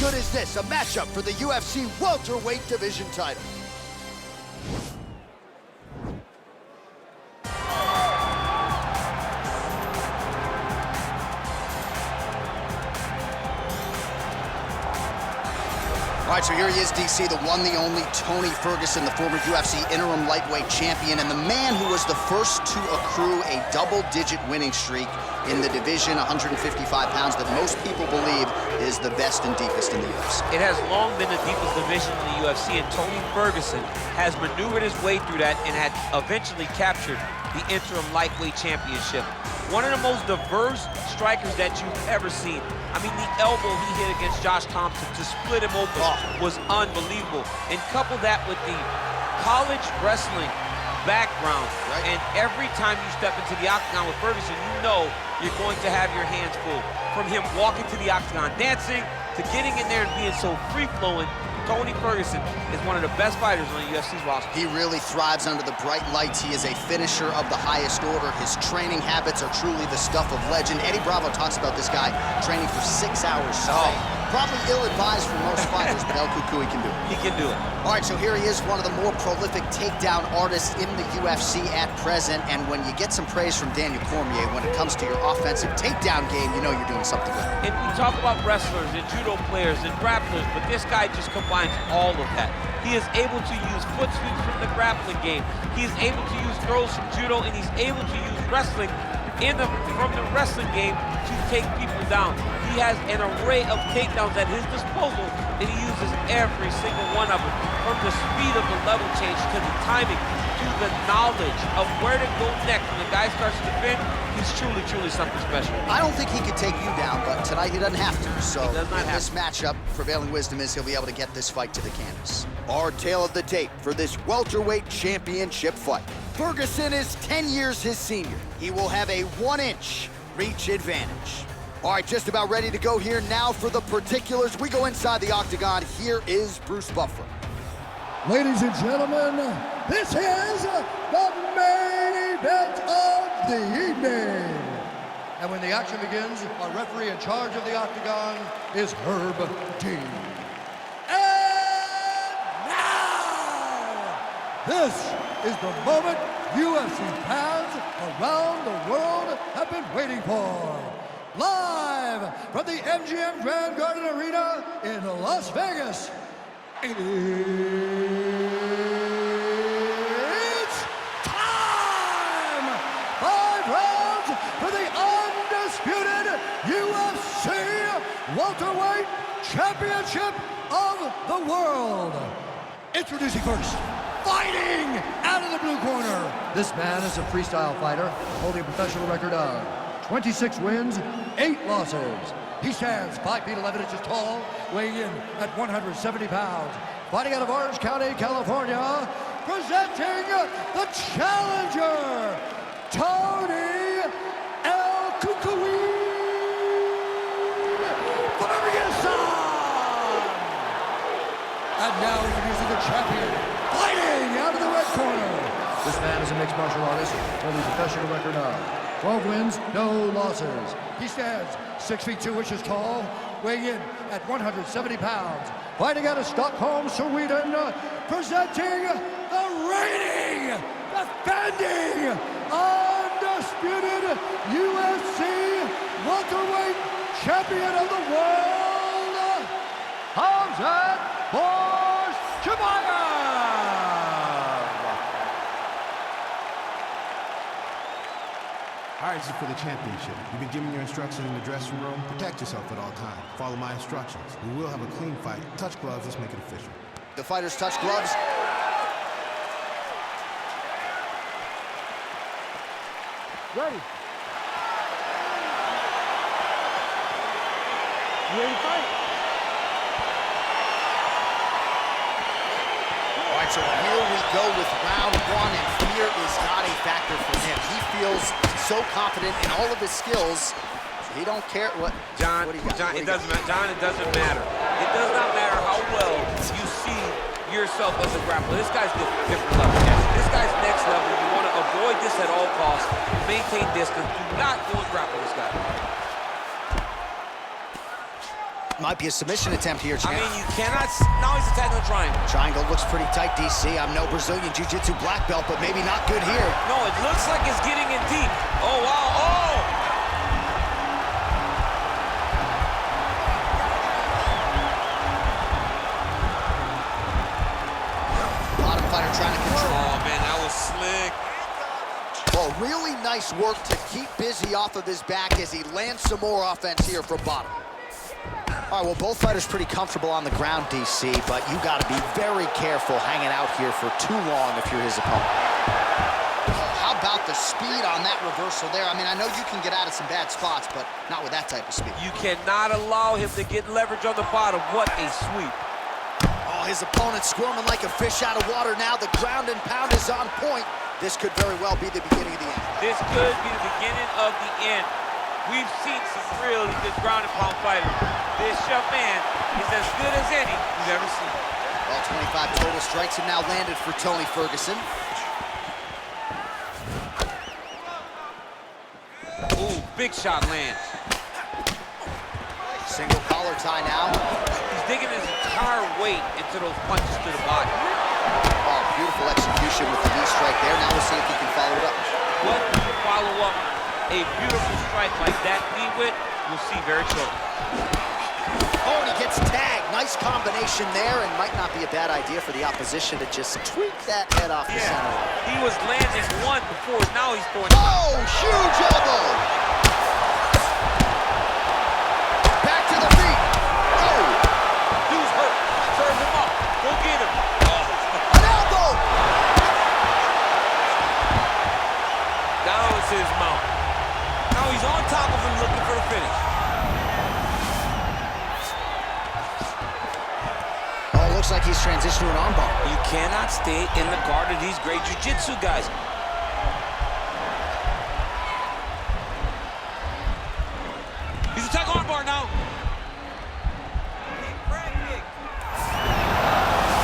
good is this? A matchup for the UFC welterweight division title. All right, so here he is, DC, the one, the only Tony Ferguson, the former UFC interim lightweight champion, and the man who was the first to accrue a double-digit winning streak in the division, 155 pounds, that most people believe is the best and deepest in the UFC. It has long been the deepest division in the UFC, and Tony Ferguson has maneuvered his way through that and had eventually captured the interim lightweight championship. One of the most diverse strikers that you've ever seen. I mean, the elbow he hit against Josh Thompson to split him open was unbelievable. And couple that with the college wrestling background, and every time you step into the octagon with Ferguson, you know you're going to have your hands full. From him walking to the octagon dancing, to getting in there and being so free-flowing, Tony Ferguson is one of the best fighters on the UFC's roster. He really thrives under the bright lights. He is a finisher of the highest order. His training habits are truly the stuff of legend. Eddie Bravo talks about this guy training for 6 hours straight. Probably ill-advised for most fighters, but El Cucuy can do it. He can do it. All right, so here he is, one of the more prolific takedown artists in the UFC at present. And when you get some praise from Daniel Cormier when it comes to your offensive takedown game, you know you're doing something right. And we talk about wrestlers and judo players and grapplers, but this guy just combines all of that. He is able to use foot sweeps from the grappling game. He is able to use throws from judo, and he's able to use wrestling from the wrestling game to take people down. He has an array of takedowns at his disposal, and he uses every single one of them. From the speed of the level change to the timing to the knowledge of where to go next when the guy starts to defend, he's truly, truly something special. I don't think he could take you down, but tonight he doesn't have to. So in this matchup, prevailing wisdom is he'll be able to get this fight to the canvas. Our tale of the tape for this welterweight championship fight. Ferguson is 10 years his senior. He will have a 1-inch reach advantage. All right, just about ready to go here now for the particulars. We go inside the octagon. Here is Bruce Buffer. Ladies and gentlemen, this is the main event of the evening. And when the action begins, our referee in charge of the octagon is Herb Dean. And now, this is the moment UFC fans around the world have been waiting for. Live from the MGM Grand Garden Arena in Las Vegas, it's time! 5 rounds for the undisputed UFC welterweight championship of the world. Introducing first, fighting out of the blue corner. This man is a freestyle fighter holding a professional record of 26 wins, 8 losses. He stands 5 feet 11 inches tall, weighing in at 170 pounds. Fighting out of Orange County, California, presenting the challenger, Tony El Cucuy Ferguson. And now introducing the champion, fighting out of the red corner. This man is a mixed martial artist, holding a professional record of 12 wins, no losses. He stands 6 feet 2 inches tall, weighing in at 170 pounds. Fighting out of Stockholm, Sweden, presenting the reigning, defending, undisputed UFC welterweight champion of the world, Hamzat Chimaev. All right, this is for the championship. You've been given your instructions in the dressing room. Protect yourself at all times. Follow my instructions. We will have a clean fight. Touch gloves. Let's make it official. The fighters touch gloves. Ready. You ready to fight? All right, so here we go with round 1, and fear is not a factor for him. He feels so confident in all of his skills, he don't care what. John, what do you got? John, it doesn't matter. John, it doesn't matter. It does not matter how well you see yourself as a grappler. This guy's different level. This guy's next level. You want to avoid this at all costs. Maintain distance. Do not go and grapple this guy. Might be a submission attempt here, I Chimaev. mean, you cannot... Now he's attacking the triangle. Triangle looks pretty tight, DC. I'm no Brazilian Jiu-Jitsu black belt, but maybe not good here. No, it looks like it's getting in deep. Oh, wow. Oh! Bottom fighter trying to control. Oh, man, that was slick. Oh, really nice work to keep busy off of his back as he lands some more offense here from bottom. All right, well, both fighters pretty comfortable on the ground, DC, but you got to be very careful hanging out here for too long if you're his opponent. How about the speed on that reversal there? I mean, I know you can get out of some bad spots, but not with that type of speed. You cannot allow him to get leverage on the bottom. What a sweep. Oh, his opponent's squirming like a fish out of water now. The ground and pound is on point. This could very well be the beginning of the end. This could be the beginning of the end. We've seen some really good ground and pound fighters. This young man is as good as any we've ever seen. Well, 25 total strikes have now landed for Tony Ferguson. Ooh, big shot lands. Single collar tie now. He's digging his entire weight into those punches to the body. Oh, beautiful execution with the knee strike there. Now we'll see if he can follow it up. What can you follow up a beautiful strike like that knee with? We'll see very shortly. Oh, and he gets tagged. Nice combination there, and might not be a bad idea for the opposition to just tweak that head off the center. He was landing one before, now he's throwing. Oh, huge elbow! Back to the feet. Oh! Dude's hurt. Serve him up. Go get him. An elbow! That was his mount. Now he's on top of him looking for the finish. Oh, looks like he's transitioned to an armbar. You cannot stay in the guard of these great jiu-jitsu guys. He's attacking armbar now.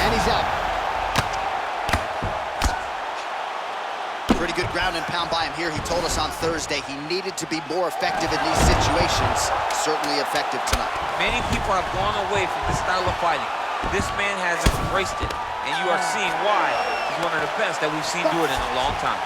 And he's out. Pretty good ground and pound by him here. He told us on Thursday he needed to be more effective in these situations. Certainly effective tonight. Many people have gone away from this style of fighting. This man has embraced it, and you are seeing why he's one of the best that we've seen do it in a long time.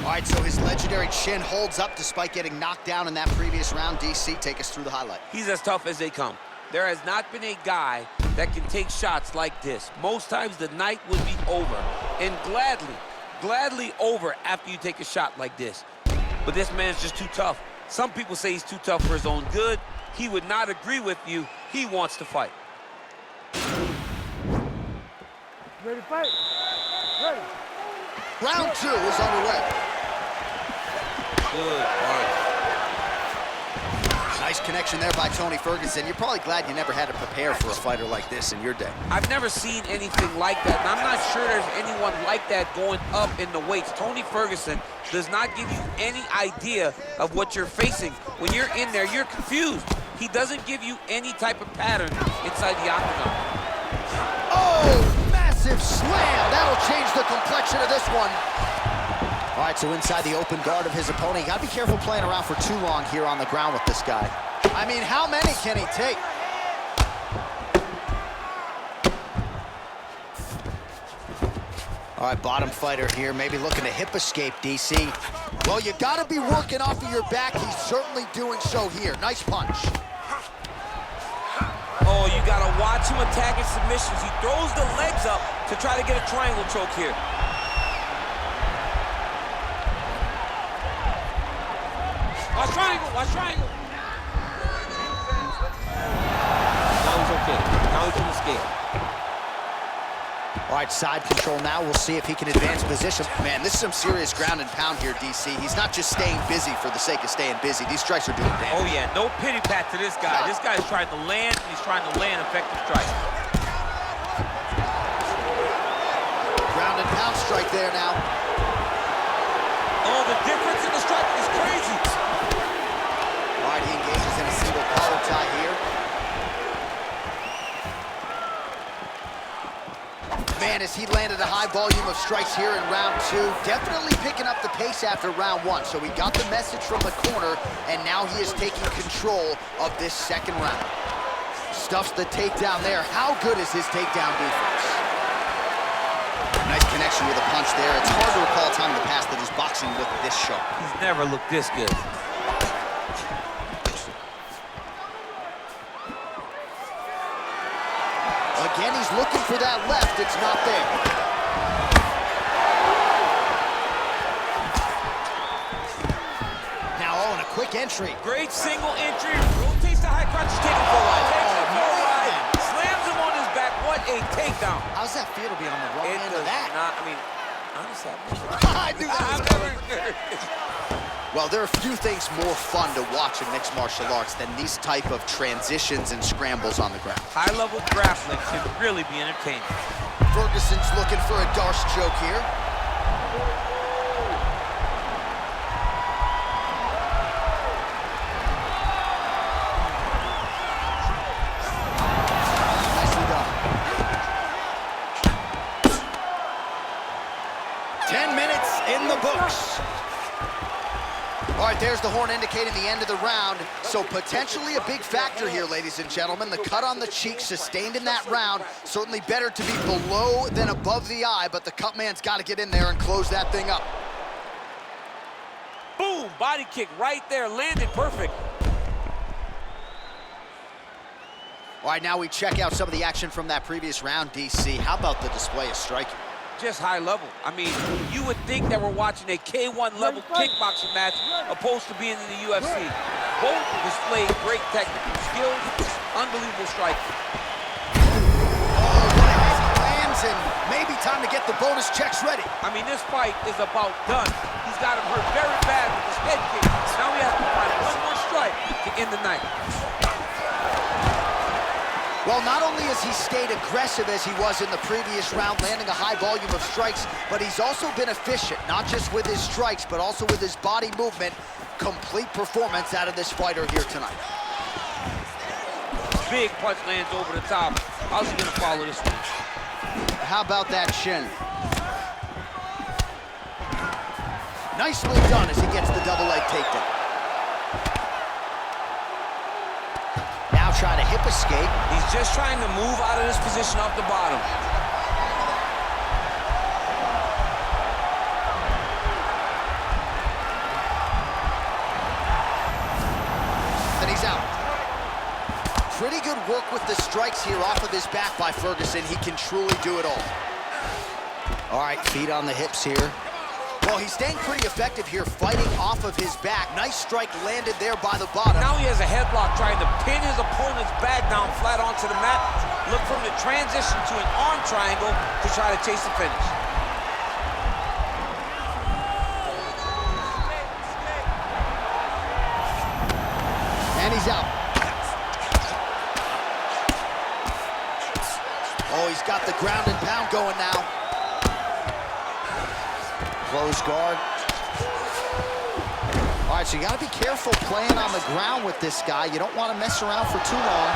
All right, so his legendary chin holds up despite getting knocked down in that previous round. DC, take us through the highlight. He's as tough as they come. There has not been a guy that can take shots like this. Most times the night would be over, and gladly over after you take a shot like this. But this man's just too tough. Some people say he's too tough for his own good. He would not agree with you. He wants to fight. Ready to fight? Ready. Round 2 is underway. Good fight. Nice connection there by Tony Ferguson. You're probably glad you never had to prepare for a fighter like this in your day. I've never seen anything like that, and I'm not sure there's anyone like that going up in the weights. Tony Ferguson does not give you any idea of what you're facing. When you're in there, you're confused. He doesn't give you any type of pattern inside the octagon. Oh, massive slam. That'll change the complexion of this one. All right, so inside the open guard of his opponent, you gotta be careful playing around for too long here on the ground with this guy. I mean, how many can he take? All right, bottom fighter here, maybe looking to hip escape, DC. Well, you gotta be working off of your back. He's certainly doing so here. Nice punch. Oh, you gotta watch him attacking submissions. He throws the legs up to try to get a triangle choke here. Watch triangle, watch triangle. Now he's okay. Now he can escape. All right, side control now. We'll see if he can advance position. Man, this is some serious ground and pound here, DC. He's not just staying busy for the sake of staying busy. These strikes are doing damage. Oh, yeah, no pity pat to this guy. This guy's trying to land, and he's trying to land effective strikes. Ground and pound strike there now. Oh, the difference in the strike is crazy. All right, he engages in a single collar tie here. Man, as he landed a high volume of strikes here in round 2, definitely picking up the pace after round 1. So he got the message from the corner, and now he is taking control of this second round. Stuffs the takedown there. How good is his takedown defense? Nice connection with a punch there. It's hard to recall a time in the past that his boxing looked this sharp. He's never looked this good. Again, he's looking for that left. It's not there. Now, oh, and a quick entry. Great single entry. Rotates the high crotch, take him for a ride. Takes him for a ride. Slams him on his back. What a takedown. How's that feel to be on the wrong end of that? I mean, honestly, I knew that was coming. Well, there are few things more fun to watch in mixed martial arts than these type of transitions and scrambles on the ground. High-level grappling can really be entertaining. Ferguson's looking for a Darce choke here. Nicely done. 10 minutes in the books. All right, there's the horn indicating the end of the round. So potentially a big factor here, ladies and gentlemen. The cut on the cheek sustained in that round. Certainly better to be below than above the eye, but the cut man's got to get in there and close that thing up. Boom, body kick right there, landed perfect. All right, now we check out some of the action from that previous round, DC. How about the display of striking? Just high level. I mean, you would think that we're watching a K1 level kickboxing match opposed to being in the UFC. Both displayed great technical skills, unbelievable striking. Oh, what a head lands, and maybe time to get the bonus checks ready. I mean, this fight is about done. He's got him hurt very bad with his head kick. Now he has to find one more strike to end the night. Well, not only has he stayed aggressive as he was in the previous round, landing a high volume of strikes, but he's also been efficient, not just with his strikes, but also with his body movement. Complete performance out of this fighter here tonight. Big punch lands over the top. How's he gonna follow this one? How about that shin? Nicely done as he gets the double leg takedown. Now trying to hip escape. He's just trying to move out of this position off the bottom. And he's out. Pretty good work with the strikes here off of his back by Ferguson. He can truly do it all. All right, feet on the hips here. Well, he's staying pretty effective here, fighting off of his back. Nice strike landed there by the bottom. Now he has a headlock trying to pin his opponent's back down flat onto the mat. Look for him to transition to an arm triangle to try to chase the finish. And he's out. Oh, he's got the ground and pound going now. Close guard. All right, so you got to be careful playing on the ground with this guy. You don't want to mess around for too long.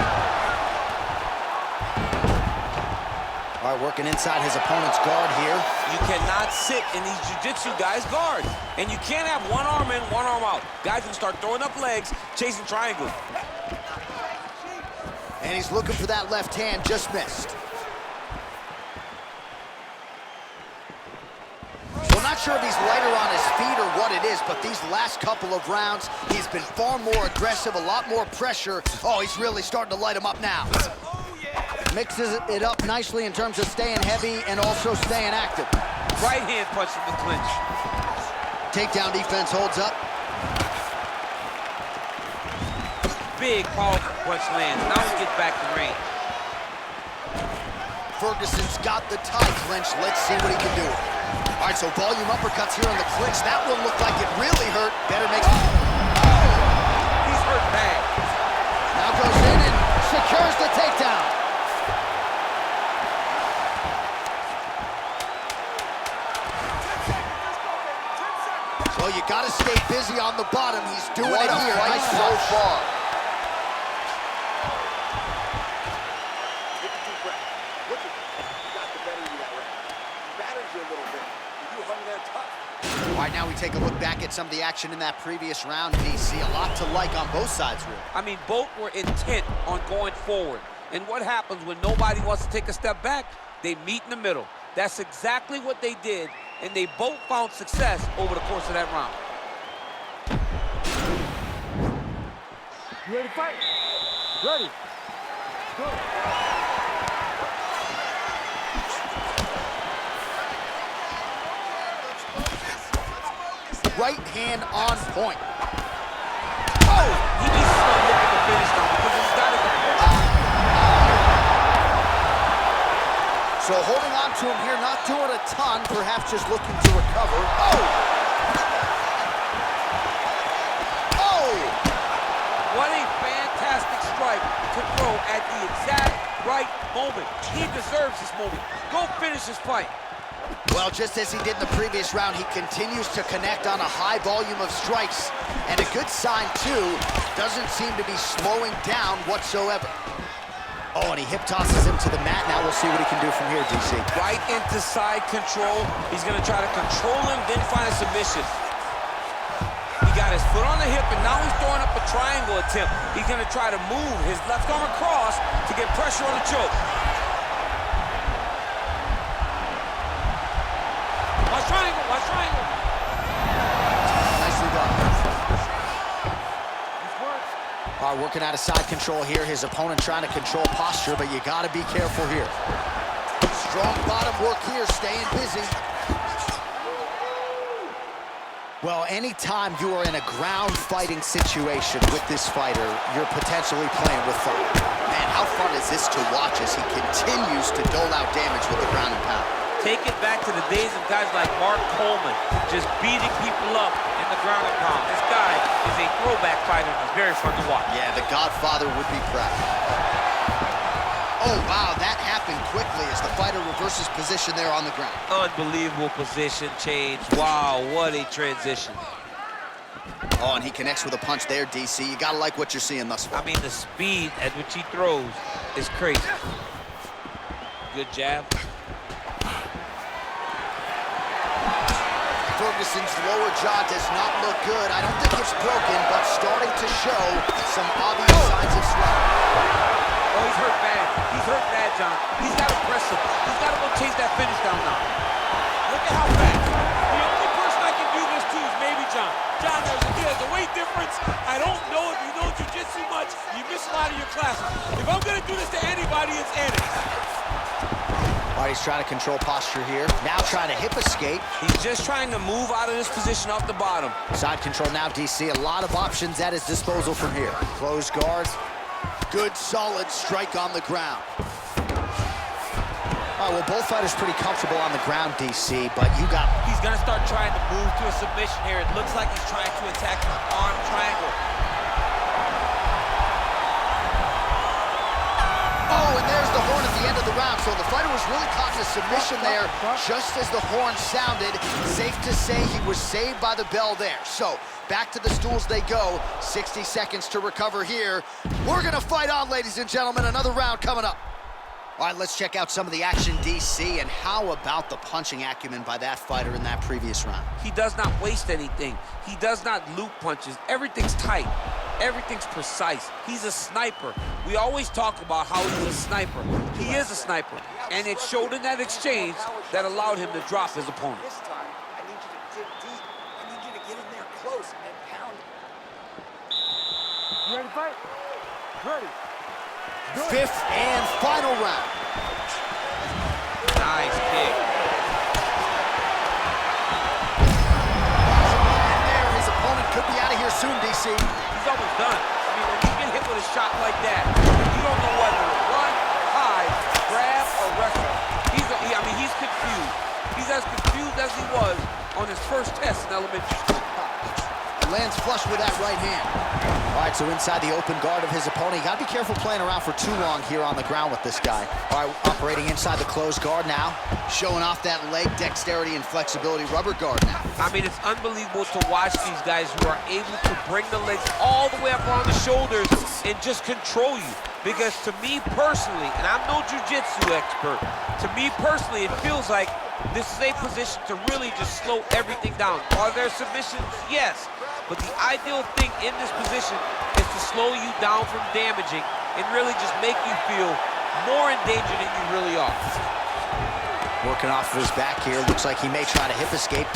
All right, working inside his opponent's guard here. You cannot sit in these jiu-jitsu guys' guards. And you can't have one arm in, one arm out. Guys can start throwing up legs, chasing triangles. And he's looking for that left hand, just missed. Not sure if he's lighter on his feet or what it is, but these last couple of rounds, he's been far more aggressive, a lot more pressure. Oh, he's really starting to light him up now. Mixes it up nicely in terms of staying heavy and also staying active. Right hand punch in the clinch. Takedown defense holds up. Big, powerful punch lands. Now he gets back to range. Ferguson's got the tie clinch. Let's see what he can do. All right, so volume uppercuts here in the clinch. That one looked like it really hurt. Better make... He's hurt bad. Now goes in and secures the takedown. Well, you got to stay busy on the bottom. He's doing it here. Nice so far. you a little bit. You hung there tough. All right, now we take a look back at some of the action in that previous round, DC. A lot to like on both sides, really. I mean, both were intent on going forward. And what happens when nobody wants to take a step back? They meet in the middle. That's exactly what they did, and they both found success over the course of that round. You ready to fight? Ready. Go. Right hand on point. Oh! He needs to start looking to finish now because he's got it. So holding on to him here, not doing a ton, perhaps just looking to recover. Oh! Oh! What a fantastic strike to throw at the exact right moment. He deserves this moment. Go finish his fight. Well, just as he did in the previous round, he continues to connect on a high volume of strikes. And a good sign, too, doesn't seem to be slowing down whatsoever. Oh, and he hip tosses him to the mat. Now we'll see what he can do from here, DC. Right into side control. He's going to try to control him, then find a submission. He got his foot on the hip, and now he's throwing up a triangle attempt. He's going to try to move his left arm across to get pressure on the choke. Watch triangle, watch triangle. Nicely done. All right, working out of side control here. His opponent trying to control posture, but you got to be careful here. Strong bottom work here, staying busy. Well, anytime you are in a ground fighting situation with this fighter, you're potentially playing with fire. Man, how fun is this to watch as he continues to dole out damage with the ground and pound? Take it back to the days of guys like Mark Coleman, just beating people up in the ground and pound. This guy is a throwback fighter, and he's very fun to watch. Yeah, the Godfather would be proud. Oh, wow, that happened quickly as the fighter reverses position there on the ground. Unbelievable position change. Wow, what a transition. Oh, and he connects with a punch there, DC. You gotta like what you're seeing thus far. I mean, the speed at which he throws is crazy. Good jab. Ferguson's lower jaw does not look good. I don't think it's broken, but starting to show some obvious signs of swelling. Oh, he's hurt bad. He's hurt bad, John. He's got to press him. He's got to go chase that finish down now. Look at how fast. The only person I can do this to is maybe John. John, there's a weight difference. I don't know if you know jiu-jitsu much. You miss a lot of your classes. If I'm going to do this to anybody, it's Ennis. All right, he's trying to control posture here. Now trying to hip escape. He's just trying to move out of this position off the bottom. Side control now, DC. A lot of options at his disposal from here. Closed guard. Good, solid strike on the ground. All right, well, both fighters pretty comfortable on the ground, DC, but you got... He's going to start trying to move to a submission here. It looks like he's trying to attack an arm triangle. Oh, and there's the horn at the end of the round. So the fighter was really caught in a submission there just as the horn sounded. Safe to say he was saved by the bell there. So back to the stools they go. 60 seconds to recover here. We're going to fight on, ladies and gentlemen. Another round coming up. All right, let's check out some of the action, DC. And how about the punching acumen by that fighter in that previous round? He does not waste anything. He does not loop punches. Everything's tight. Everything's precise. He's a sniper. We always talk about how he's a sniper. He is a sniper. And it showed in that exchange that allowed him to drop his opponent. This time, I need you to dig deep. I need you to get in there close and pound. You ready to fight? Ready. Fifth and final round. Nice kick. And there, his opponent could be out of here soon, DC. He's almost done. I mean, when you get hit with a shot like that, you don't know whether to run, hide, grab, or wrestle. He's confused. He's as confused as he was on his first test in elementary school. Lands flush with that right hand. All right, so inside the open guard of his opponent. You got to be careful playing around for too long here on the ground with this guy. All right, operating inside the closed guard now. Showing off that leg dexterity and flexibility rubber guard now. I mean, it's unbelievable to watch these guys who are able to bring the legs all the way up around the shoulders and just control you. Because to me personally, and I'm no jiu-jitsu expert, to me personally, it feels like This is a position to really just slow everything down. Are there submissions? Yes. But the ideal thing in this position is to slow you down from damaging and really just make you feel more in danger than you really are. Working off of his back here. Looks like he may try to hip escape.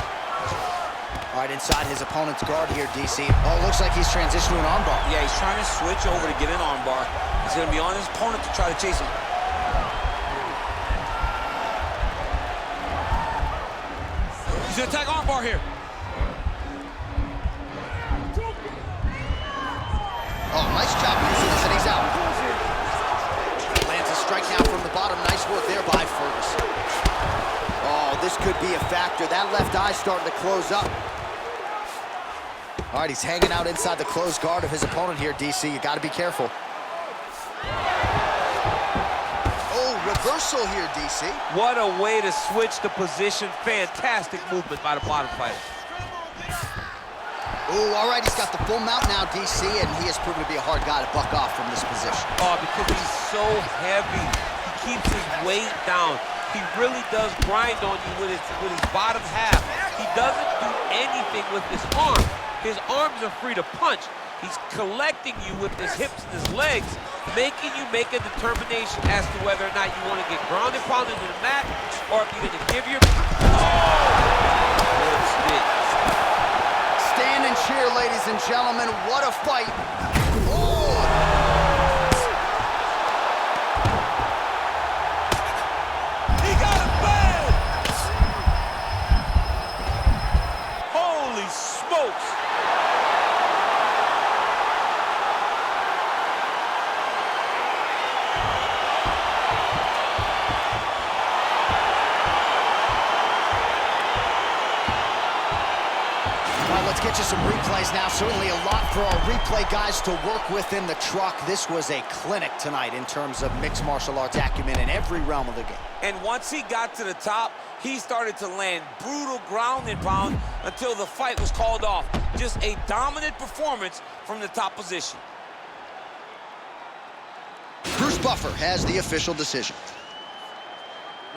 All right, inside his opponent's guard here, DC. Oh, looks like he's transitioned to an armbar. Yeah, he's trying to switch over to get an armbar. He's going to be on his opponent to try to chase him. He's going to attack armbar here. Oh, nice job using this, and he's out. Lands a strike now from the bottom. Nice work there by Ferguson. Oh, this could be a factor. That left eye starting to close up. All right, he's hanging out inside the closed guard of his opponent here, DC. You got to be careful. Oh, reversal here, DC. What a way to switch the position. Fantastic movement by the bottom fighter. Oh, all right, he's got the full mount now, DC, and he has proven to be a hard guy to buck off from this position. Oh, because he's so heavy. He keeps his weight down. He really does grind on you with his bottom half. He doesn't do anything with his arm. His arms are free to punch. He's collecting you with his hips and his legs, making you make a determination as to whether or not you want to get ground and pounded to the mat, or if you're going to give your... Oh! Good stick. Stand and cheer, ladies and gentlemen. What a fight. Oh! He got it bad! Holy smokes! Let's get you some replays now. Certainly a lot for our replay guys to work with in the truck. This was a clinic tonight in terms of mixed martial arts acumen in every realm of the game. And once he got to the top, he started to land brutal ground and pound until the fight was called off. Just a dominant performance from the top position. Bruce Buffer has the official decision.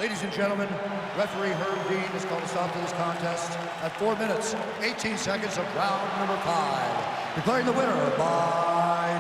Ladies and gentlemen, referee Herb Dean has called a stop to this contest at 4 minutes, 18 seconds of round number 5. Declaring the winner by